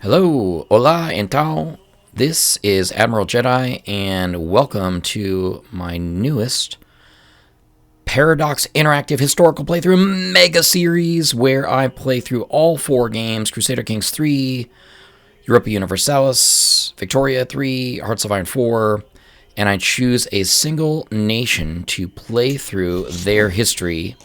Hello, hola, então. This is Admiral Jedi, and welcome to my newest Paradox Interactive Historical Playthrough Mega Series, where I play through all four games: Crusader Kings 3, Europa Universalis, Victoria 3, Hearts of Iron 4, and I choose a single nation to play through their history.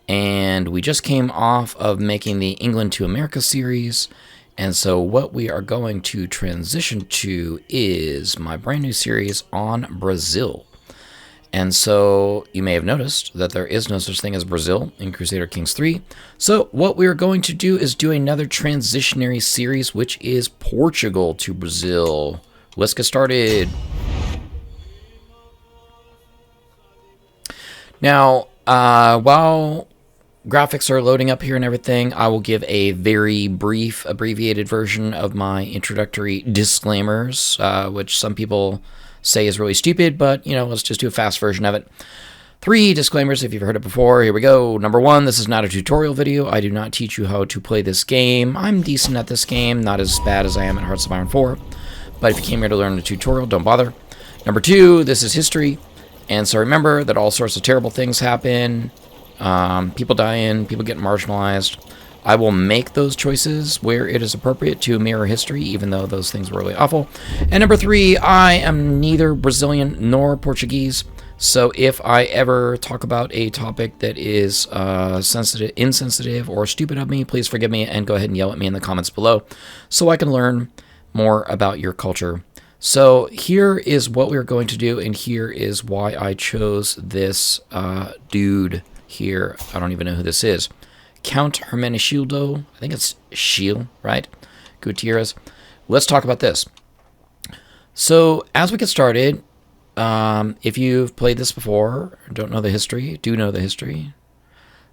And we just came off of making the England to America series. And so what we are going to transition to is my brand new series on Brazil. And so you may have noticed that there is no such thing as Brazil in Crusader Kings 3. So what we are going to do is do another transitionary series, which is Portugal to Brazil. Let's get started. Now, while graphics are loading up here and everything, I will give a very brief, abbreviated version of my introductory disclaimers, which some people say is really stupid, but, let's just do a fast version of it. 3 disclaimers if you've heard it before. Here we go. Number 1, this is not a tutorial video. I do not teach you how to play this game. I'm decent at this game, not as bad as I am at Hearts of Iron 4, but if you came here to learn a tutorial, don't bother. Number 2, this is history, and so remember that all sorts of terrible things happen. People dying, people getting marginalized. I will make those choices where it is appropriate to mirror history, even though those things were really awful. And number 3, I am neither Brazilian nor Portuguese, so if I ever talk about a topic that is insensitive, or stupid of me, please forgive me and go ahead and yell at me in the comments below so I can learn more about your culture. So here is what we're going to do, and here is why I chose this dude here. I don't even know who this is. Count Hermenegildo, I think it's Schiel, right? Gutierrez. Let's talk about this. So as we get started, if you've played this before, don't know the history, do know the history,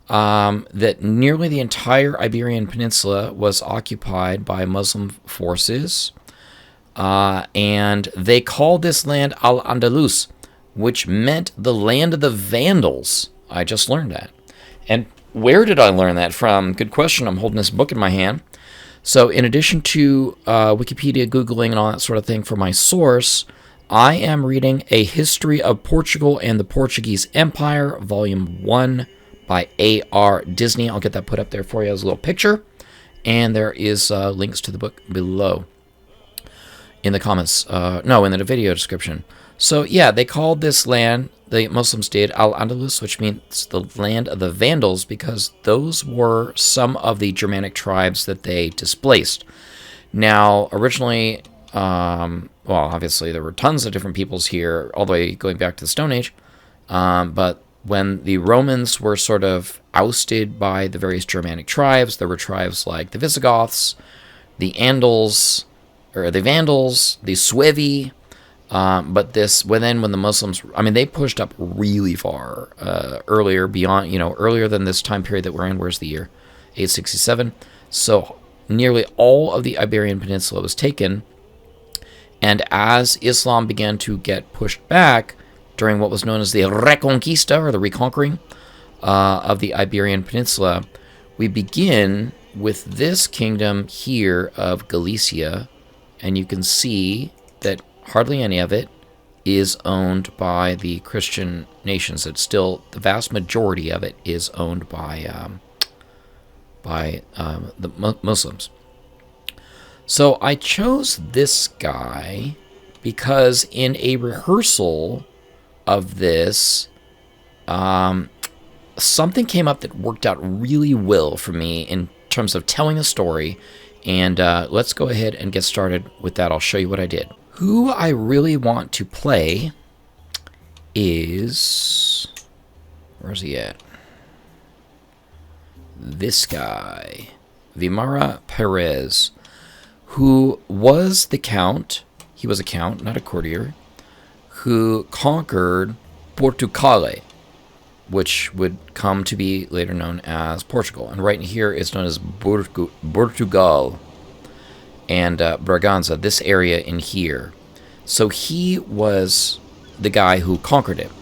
that nearly the entire Iberian Peninsula was occupied by Muslim forces, and they called this land Al-Andalus, which meant the land of the Vandals. I just learned that. And where did I learn that from? Good question. I'm holding this book in my hand. So in addition to Wikipedia, Googling, and all that sort of thing for my source, I am reading A History of Portugal and the Portuguese Empire, Volume 1 by A.R. Disney. I'll get that put up there for you as a little picture. And there is links to the book below in the comments. In the video description. So yeah, they called this land, the Muslims did, Al-Andalus, which means the land of the Vandals, because those were some of the Germanic tribes that they displaced. Now, originally, obviously there were tons of different peoples here, all the way going back to the Stone Age, but when the Romans were sort of ousted by the various Germanic tribes, there were tribes like the Visigoths, the Andals, or the Vandals, the Suevi. But when the Muslims, they pushed up really far, earlier than this time period that we're in. Where's the year? 867. So nearly all of the Iberian Peninsula was taken. And as Islam began to get pushed back during what was known as the Reconquista, or the reconquering, of the Iberian Peninsula, we begin with this kingdom here of Galicia. And you can see that hardly any of it is owned by the Christian nations. It's still, the vast majority of it is owned by the Muslims. So I chose this guy because in a rehearsal of this, something came up that worked out really well for me in terms of telling the story. And let's go ahead and get started with that. I'll show you what I did. Who I really want to play is... Where's he at? This guy. Vimara Perez, who was the count. He was a count, not a courtier, who conquered Portucale, which would come to be later known as Portugal. And right here is known as Portugal and Braganza, this area in here. So he was the guy who conquered it.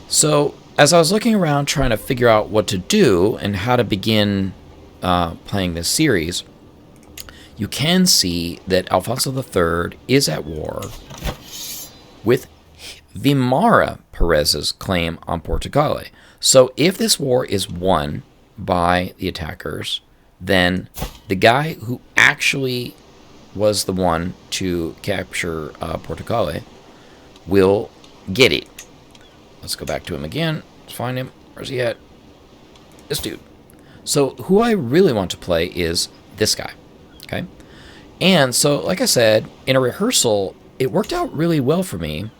So as I was looking around trying to figure out what to do and how to begin playing this series, you can see that Alfonso III is at war with Vimara Perez's claim on Portugal. So if this war is won by the attackers, then the guy who actually was the one to capture Portugal will get it. Let's go back to him again. Let's find him. Where's he at? This dude. So who I really want to play is this guy. Okay? And so, like I said, in a rehearsal, it worked out really well for me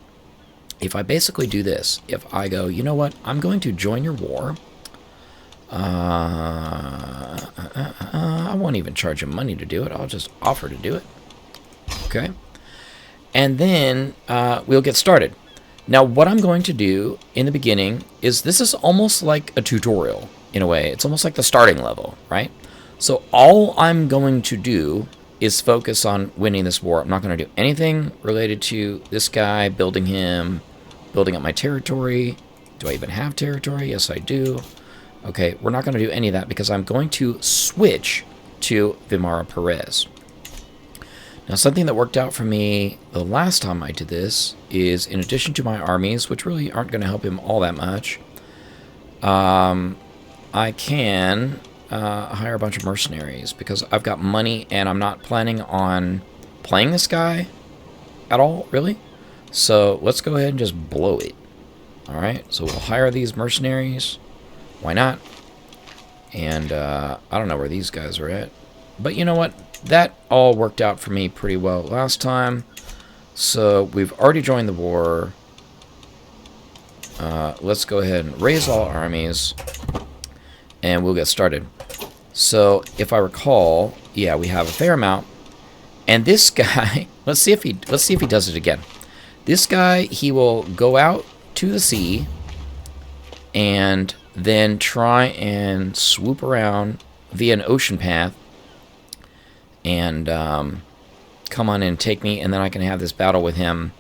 if I basically do this. If I go, you know what? I'm going to join your war. I won't even charge him money to do it. I'll just offer to do it. Okay? And then we'll get started. Now, what I'm going to do in the beginning is this is almost like a tutorial in a way. It's almost like the starting level, right? So all I'm going to do is focus on winning this war. I'm not going to do anything related to this guy, building him, building up my territory. Do I even have territory? Yes, I do. Okay, we're not going to do any of that because I'm going to switch to Vimara Perez. Now, something that worked out for me the last time I did this is, in addition to my armies, which really aren't going to help him all that much, I can hire a bunch of mercenaries because I've got money and I'm not planning on playing this guy at all, really. So let's go ahead and just blow it. All right, so we'll hire these mercenaries. Why not? And I don't know where these guys are at. But you know what? That all worked out for me pretty well last time. So we've already joined the war. Let's go ahead and raise all armies. And we'll get started. So if I recall, yeah, we have a fair amount. And this guy, let's see if he does it again. This guy, he will go out to the sea and then try and swoop around via an ocean path and come on in and take me, and then I can have this battle with him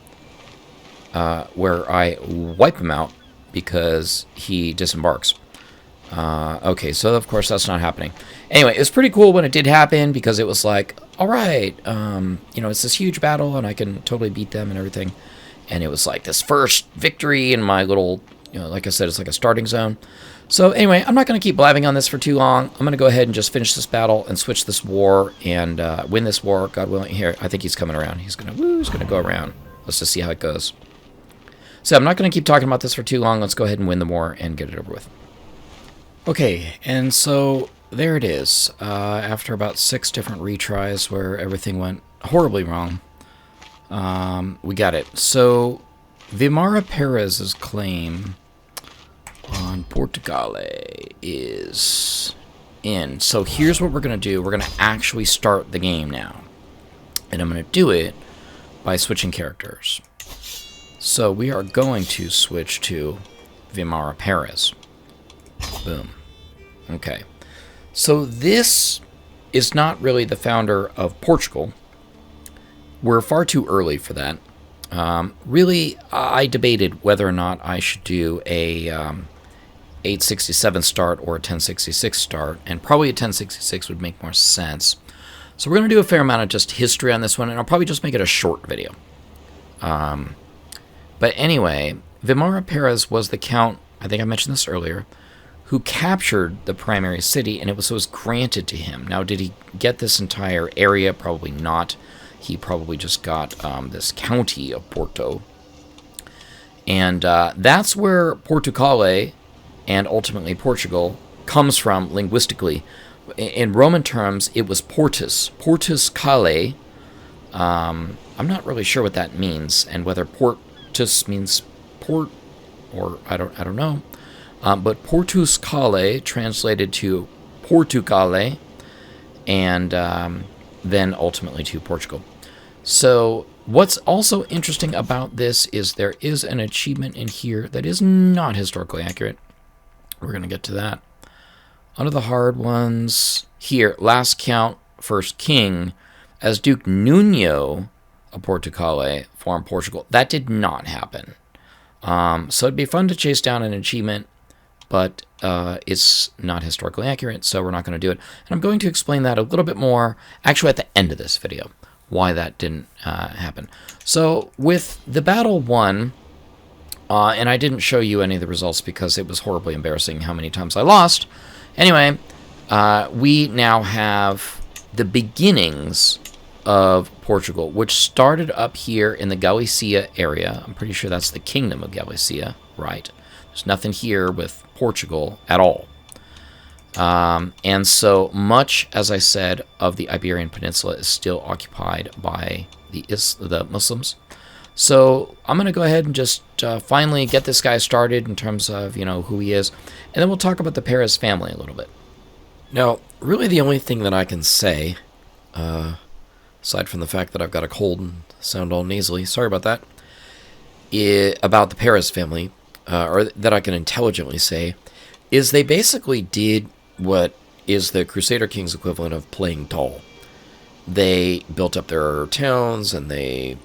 where I wipe him out because he disembarks. Okay, so of course that's not happening. Anyway, it was pretty cool when it did happen because it was like, all right, you know, it's this huge battle and I can totally beat them and everything. And it was like this first victory in my little, you know, like I said, it's like a starting zone. So anyway, I'm not going to keep blabbing on this for too long. I'm going to go ahead and just finish this battle and switch this war and win this war, God willing. Here, I think he's coming around. He's going to go around. Let's just see how it goes. So I'm not going to keep talking about this for too long. Let's go ahead and win the war and get it over with. Okay, and so there it is. After about 6 different retries where everything went horribly wrong, we got it. So Vimara Perez's claim on Portugal is in. So here's what we're going to do. We're going to actually start the game now. And I'm going to do it by switching characters. So we are going to switch to Vimara Perez. Boom. Okay. So this is not really the founder of Portugal. We're far too early for that. Really, I debated whether or not I should do a 867 start or a 1066 start, and probably a 1066 would make more sense. So we're going to do a fair amount of just history on this one, and I'll probably just make it a short video. But anyway, Vimara Perez was the count, I think I mentioned this earlier, who captured the primary city, and it was granted to him. Now, did he get this entire area? Probably not. He probably just got this county of Porto. And that's where Portucale and ultimately Portugal comes from linguistically. In Roman terms, it was Portus. Portucale. I'm not really sure what that means, and whether Portus means port or I don't know. But Portucale translated to Portucale, and then ultimately to Portugal. So what's also interesting about this is there is an achievement in here that is not historically accurate. We're going to get to that. Under the hard ones, here, last count, first king, as Duke Nuno of Portucale formed Portugal. That did not happen. So it'd be fun to chase down an achievement but it's not historically accurate, so we're not going to do it. And I'm going to explain that a little bit more, actually, at the end of this video, why that didn't happen. So with the battle won, and I didn't show you any of the results because it was horribly embarrassing how many times I lost. Anyway, we now have the beginnings of Portugal, which started up here in the Galicia area. I'm pretty sure that's the Kingdom of Galicia, right? There's nothing here with Portugal at all. And so much, as I said, of the Iberian Peninsula is still occupied by the Muslims. So I'm going to go ahead and just finally get this guy started in terms of, who he is. And then we'll talk about the Perez family a little bit. Now, really the only thing that I can say, aside from the fact that I've got a cold and sound all nasally, sorry about that, about the Perez family, or that I can intelligently say, is they basically did what is the Crusader Kings equivalent of playing tall. They built up their towns, and there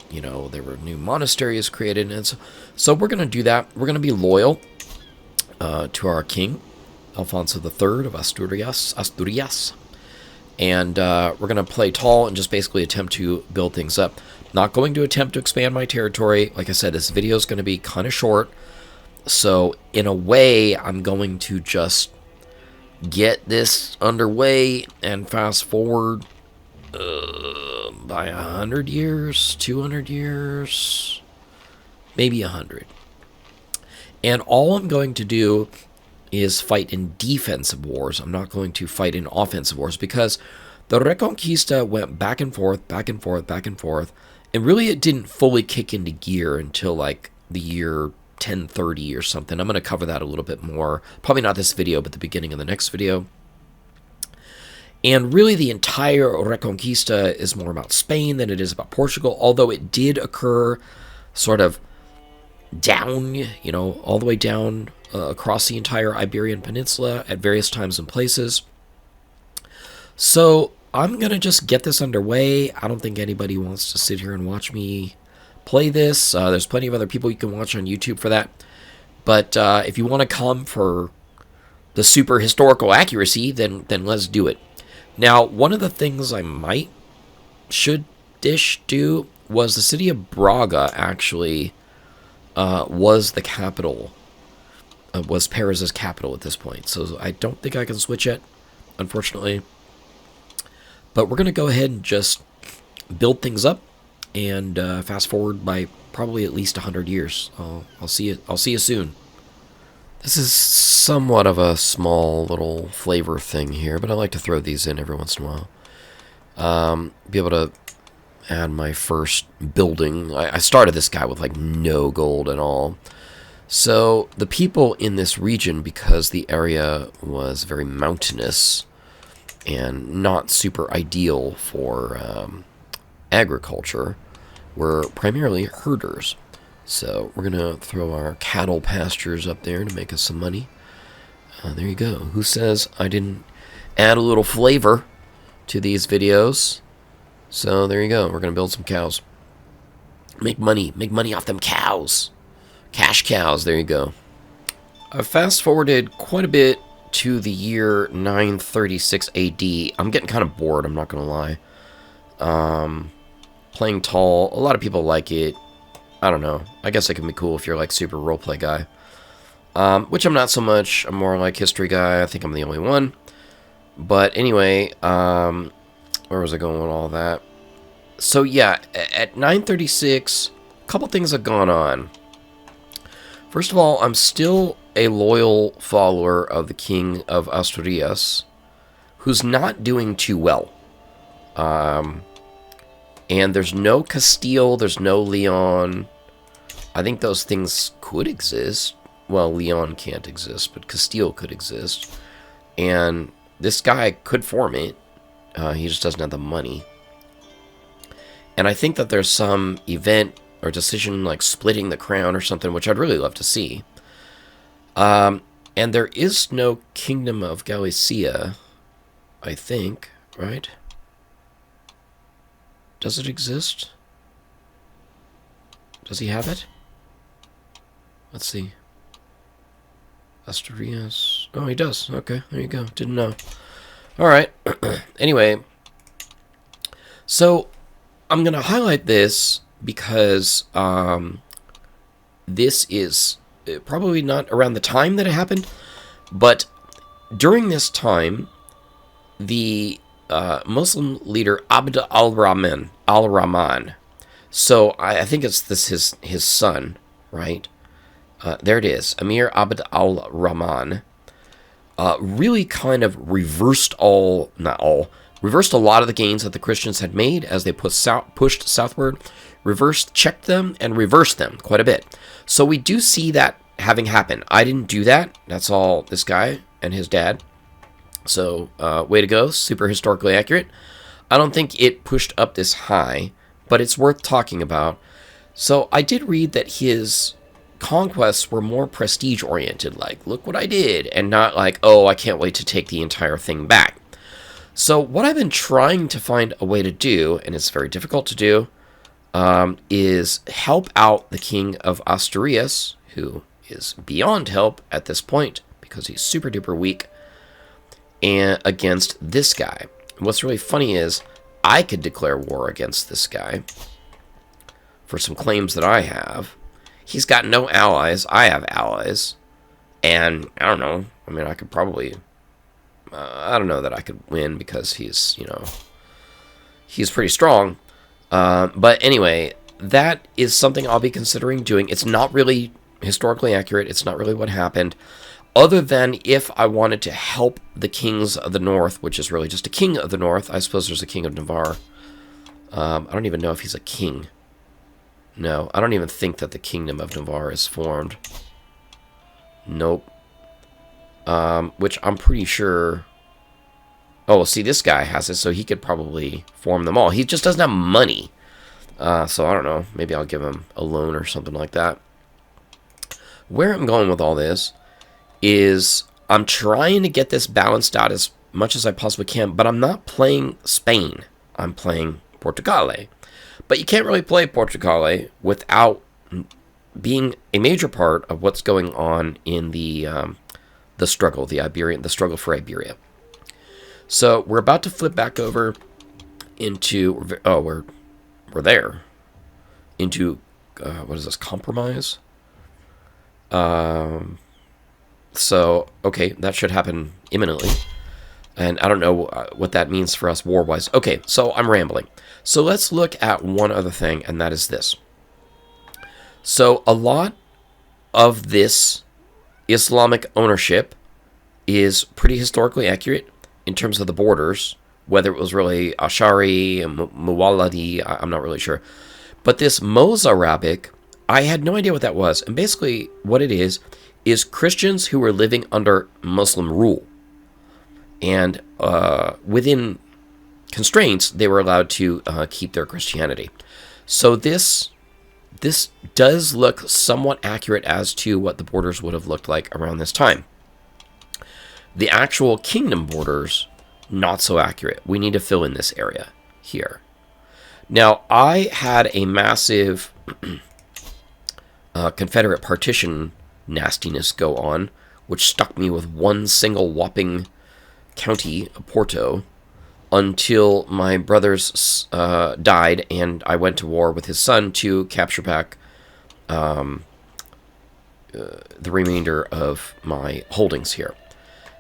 were new monasteries created, and so we're going to do that. We're going to be loyal to our king, Alfonso III of Asturias, and we're going to play tall and just basically attempt to build things up. Not going to attempt to expand my territory. Like I said, this video is going to be kind of short, so in a way, I'm going to just get this underway and fast forward by 100 years, 200 years, maybe 100. And all I'm going to do is fight in defensive wars. I'm not going to fight in offensive wars because the Reconquista went back and forth, back and forth, back and forth, and really it didn't fully kick into gear until like the year 1030 or something. I'm going to cover that a little bit more. Probably not this video, but the beginning of the next video. And really the entire Reconquista is more about Spain than it is about Portugal, although it did occur sort of down, all the way down across the entire Iberian Peninsula at various times and places. So I'm going to just get this underway. I don't think anybody wants to sit here and watch me play this. There's plenty of other people you can watch on YouTube for that. But if you want to come for the super historical accuracy, then let's do it. Now, one of the things I should-ish do was the city of Braga actually was the capital, was Perez's capital at this point. So I don't think I can switch it, unfortunately. But we're going to go ahead and just build things up and fast forward by probably at least 100 years. I'll see you soon. This is somewhat of a small little flavor thing here, but I like to throw these in every once in a while. Be able to add my first building. I started this guy with like no gold at all. So the people in this region, because the area was very mountainous and not super ideal for agriculture, were primarily herders. So we're going to throw our cattle pastures up there to make us some money. There you go. Who says I didn't add a little flavor to these videos? So there you go. We're going to build some cows. Make money off them cows. Cash cows. There you go. I've fast forwarded quite a bit to the year 936 AD. I'm getting kind of bored, I'm not going to lie. Playing tall. A lot of people like it. I don't know. I guess it can be cool if you're like super roleplay guy. Which I'm not so much. I'm more like history guy. I think I'm the only one. But anyway, where was I going with all that? So yeah, at 936, a couple things have gone on. First of all, I'm still a loyal follower of the King of Asturias, who's not doing too well. And there's no Castile, there's no Leon. I think those things could exist. Well, Leon can't exist, but Castile could exist. And this guy could form it. He just doesn't have the money. And I think that there's some event or decision like splitting the crown or something, which I'd really love to see. And there is no Kingdom of Galicia, I think, right? Does it exist? Does he have it? Let's see. Asturias. Oh, he does. Okay, there you go. Didn't know. All right. Anyway, so I'm going to highlight this because this is probably not around the time that it happened, but during this time, the Muslim leader Abd al Rahman. So I think it's his son, right? There it is, Emir Abd al Rahman. Really kind of reversed reversed a lot of the gains that the Christians had made as they pushed southward, checked them, and reversed them quite a bit. So we do see that having happened. I didn't do that. That's all this guy and his dad. So, way to go. Super historically accurate. I don't think it pushed up this high, but it's worth talking about. So, I did read that his conquests were more prestige-oriented, like, look what I did, and not like, oh, I can't wait to take the entire thing back. So, what I've been trying to find a way to do, and it's very difficult to do, is help out the king of Asturias, who is beyond help at this point, because he's super-duper weak, and against this guy. What's really funny is I could declare war against this guy for some claims that I have. He's got no allies. I have allies. And I don't know. I mean, I could probably... I don't know that I could win because he's, he's pretty strong. But anyway, that is something I'll be considering doing. It's not really historically accurate. It's not really what happened. Other than if I wanted to help the kings of the north, which is really just a king of the north. I suppose there's a king of Navarre. I don't even know if he's a king. No, I don't even think that the kingdom of Navarre is formed. Nope. Which I'm pretty sure... Oh, see, this guy has it, so he could probably form them all. He just doesn't have money. So I don't know. Maybe I'll give him a loan or something like that. Where I'm going with all this is I'm trying to get this balanced out as much as I possibly can, but I'm not playing Spain. I'm playing Portucale. But you can't really play Portucale without being a major part of what's going on in the struggle, the struggle for Iberia. So we're about to flip back over into we're there into what is this, compromise? So, okay, that should happen imminently. And I don't know what that means for us war-wise. Okay, so I'm rambling. So let's look at one other thing, and that is this. So a lot of this Islamic ownership is pretty historically accurate in terms of the borders, whether it was really Ashari, Muwalladi, I'm not really sure. But this Mozarabic, I had no idea what that was. And basically what it is Christians who were living under Muslim rule. And within constraints, they were allowed to keep their Christianity. So this does look somewhat accurate as to what the borders would have looked like around this time. The actual kingdom borders, not so accurate. We need to fill in this area here. Now, I had a massive Confederate partition nastiness go on, which stuck me with one single whopping county, Porto, until my brothers died, and I went to war with his son to capture back the remainder of my holdings here.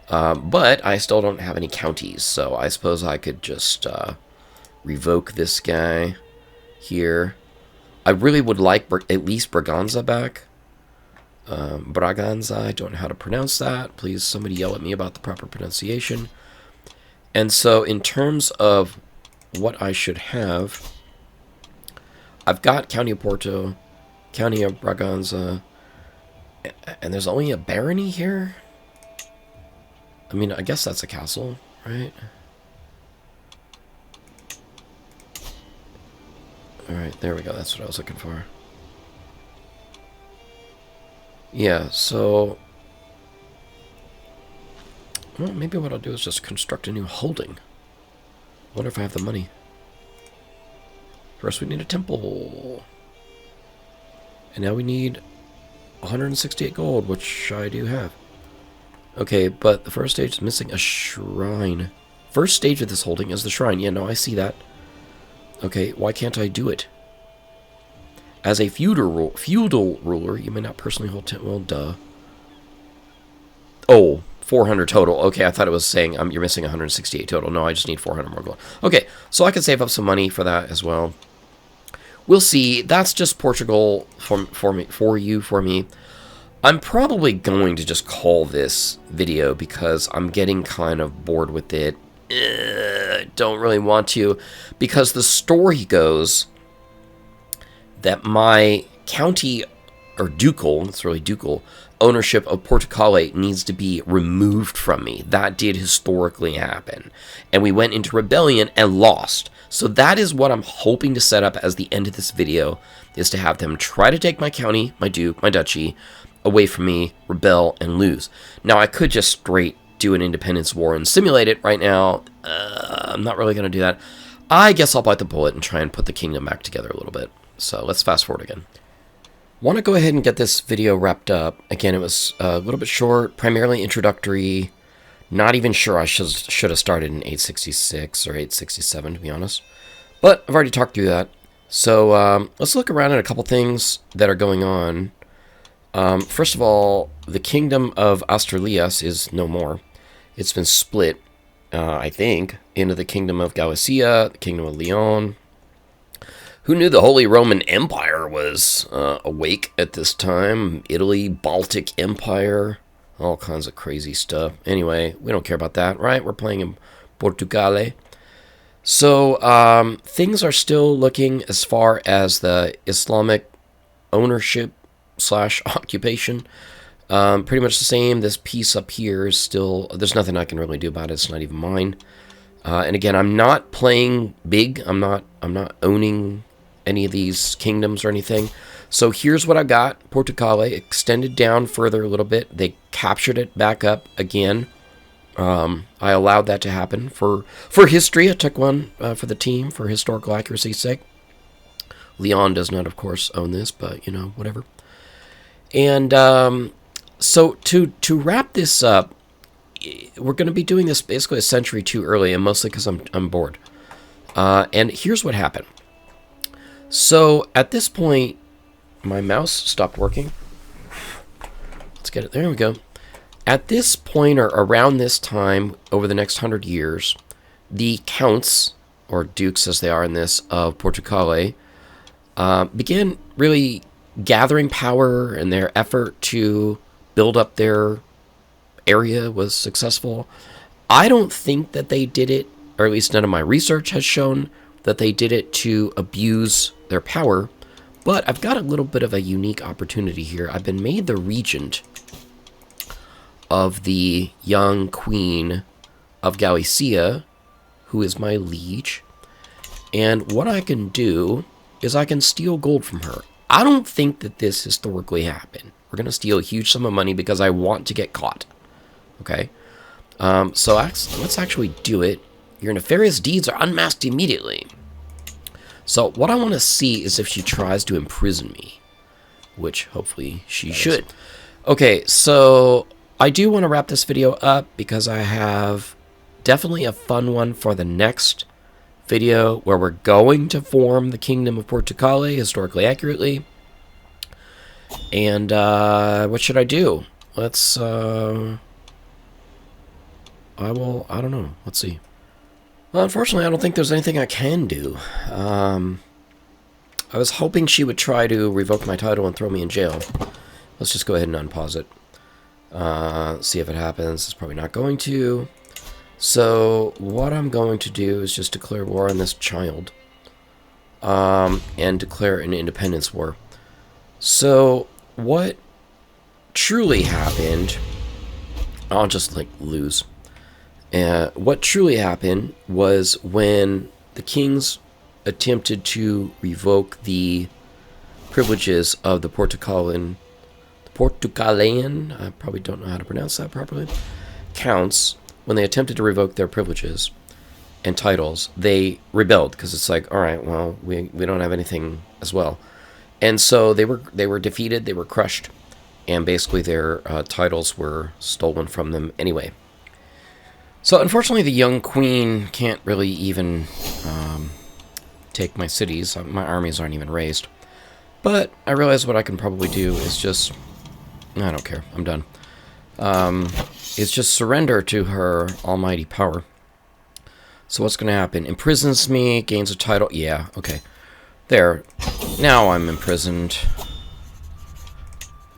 But I still don't have any counties, so I suppose I could just revoke this guy here. I really would like at least Braganza back. Braganza, I don't know how to pronounce that. Please, somebody yell at me about the proper pronunciation. And so in terms of what I should have, I've got County of Porto, County of Braganza, and there's only a barony here? I mean, I guess that's a castle, right? Alright, there we go. That's what I was looking for. Yeah, so... Well, maybe what I'll do is just construct a new holding. I wonder if I have the money. First we need a temple. And now we need 168 gold, which I do have. Okay, but the first stage is missing a shrine. First stage of this holding is the shrine. Yeah, no, I see that. Okay, why can't I do it? As a feudal ruler, you may not personally hold... Well, duh. Oh, 400 total. Okay, I thought it was saying you're missing 168 total. No, I just need 400 more gold. Okay, so I can save up some money for that as well. We'll see. That's just Portugal for me. I'm probably going to just call this video because I'm getting kind of bored with it. Don't really want to, because the story goes that my county, or ducal, it's really ducal, ownership of Portucale needs to be removed from me. That did historically happen. And we went into rebellion and lost. So that is what I'm hoping to set up as the end of this video, is to have them try to take my county, my duke, my duchy, away from me, rebel, and lose. Now, I could just straight do an independence war and simulate it right now. I'm not really going to do that. I guess I'll bite the bullet and try and put the kingdom back together a little bit. So let's fast forward again. Want to go ahead and get this video wrapped up. Again, it was a little bit short, primarily introductory. Not even sure I should have started in 866 or 867, to be honest. But I've already talked through that. So let's look around at a couple things that are going on. First of all, the kingdom of Asturias is no more. It's been split, I think, into the kingdom of Galicia, the kingdom of Leon. Who knew the Holy Roman Empire was awake at this time? Italy, Baltic Empire, all kinds of crazy stuff. Anyway, we don't care about that, right? We're playing in Portucale. So things are still looking, as far as the Islamic ownership / occupation, pretty much the same. This piece up here is still, there's nothing I can really do about it. It's not even mine. And again, I'm not playing big. I'm not owning any of these kingdoms or anything. So here's what I got. Portucale extended down further a little bit. They captured it back up again. I allowed that to happen for history. I took one for the team for historical accuracy's sake. Leon does not, of course, own this, but, you know, whatever. And so to wrap this up, we're going to be doing this basically a century too early, and mostly because I'm bored. And here's what happened. So at this point, my mouse stopped working. Let's get it. There we go. At this point, or around this time, over the next 100 years, the counts, or dukes as they are in this, of Portucale, began really gathering power, and their effort to build up their area was successful. I don't think that they did it, or at least none of my research has shown that they did it to abuse their power, but I've got a little bit of a unique opportunity here. I've been made the regent of the young queen of Galicia, who is my liege, and what I can do is I can steal gold from her. I don't think that this historically happened. We're going to steal a huge sum of money because I want to get caught. Okay? So let's actually do it. Your nefarious deeds are unmasked immediately. So what I want to see is if she tries to imprison me, which hopefully she should. Okay, so I do want to wrap this video up because I have definitely a fun one for the next video where we're going to form the Kingdom of Portucale historically accurately. And what should I do? Let's I don't know. Let's see. Well, unfortunately, I don't think there's anything I can do. I was hoping she would try to revoke my title and throw me in jail. Let's just go ahead and unpause it. See if it happens. It's probably not going to. So what I'm going to do is just declare war on this child. And declare an independence war. So what truly happened... I'll just, like, lose. What truly happened was when the kings attempted to revoke the privileges of the Portucalean, I probably don't know how to pronounce that properly, counts, when they attempted to revoke their privileges and titles, they rebelled because it's like, all right, well, we don't have anything as well. And so they were defeated, they were crushed, and basically their titles were stolen from them anyway. So unfortunately, the young queen can't really even take my cities. My armies aren't even raised. But I realize what I can probably do is just... I don't care. I'm done. Is just surrender to her almighty power. So what's going to happen? Imprisons me, gains a title. Yeah, okay. There. Now I'm imprisoned.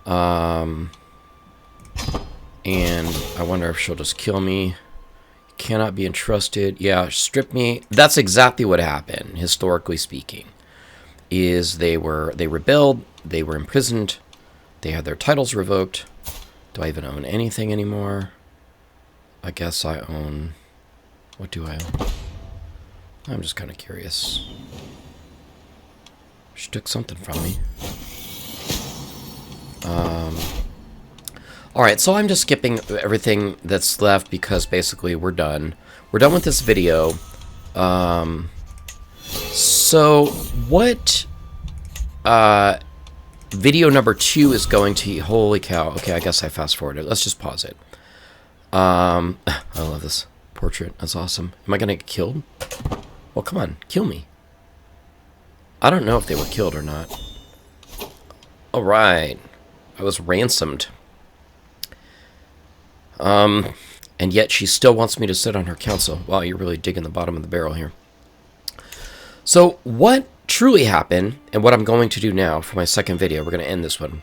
And I wonder if she'll just kill me. Cannot be entrusted. Yeah, strip me. That's exactly what happened, historically speaking. Is they rebelled, they were imprisoned, they had their titles revoked. Do I even own anything anymore? I guess I own... What do I own? I'm just kind of curious. She took something from me. Alright, so I'm just skipping everything that's left because basically we're done. We're done with this video. So what video number 2 is going to... Holy cow. Okay, I guess I fast forwarded. Let's just pause it. I love this portrait. That's awesome. Am I going to get killed? Well, come on. Kill me. I don't know if they were killed or not. Alright. I was ransomed. And yet she still wants me to sit on her council. Wow, you're really digging the bottom of the barrel here. So what truly happened, and what I'm going to do now for my second video, we're going to end this one,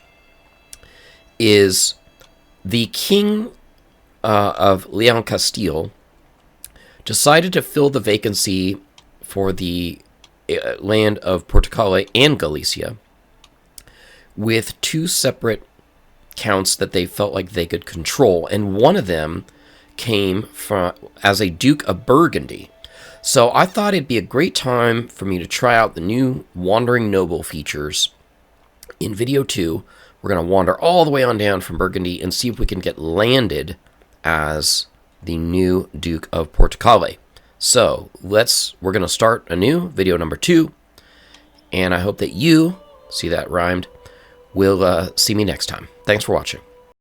is the king of Leon Castile decided to fill the vacancy for the land of Portucale and Galicia with 2 separate counts that they felt like they could control, and one of them came from as a Duke of Burgundy. So I thought it'd be a great time for me to try out the new Wandering Noble features. In video 2, we're going to wander all the way on down from Burgundy and see if we can get landed as the new Duke of Portucale. So we're going to start anew, video number 2, and I hope that you, see that rhymed, will see me next time. Thanks for watching.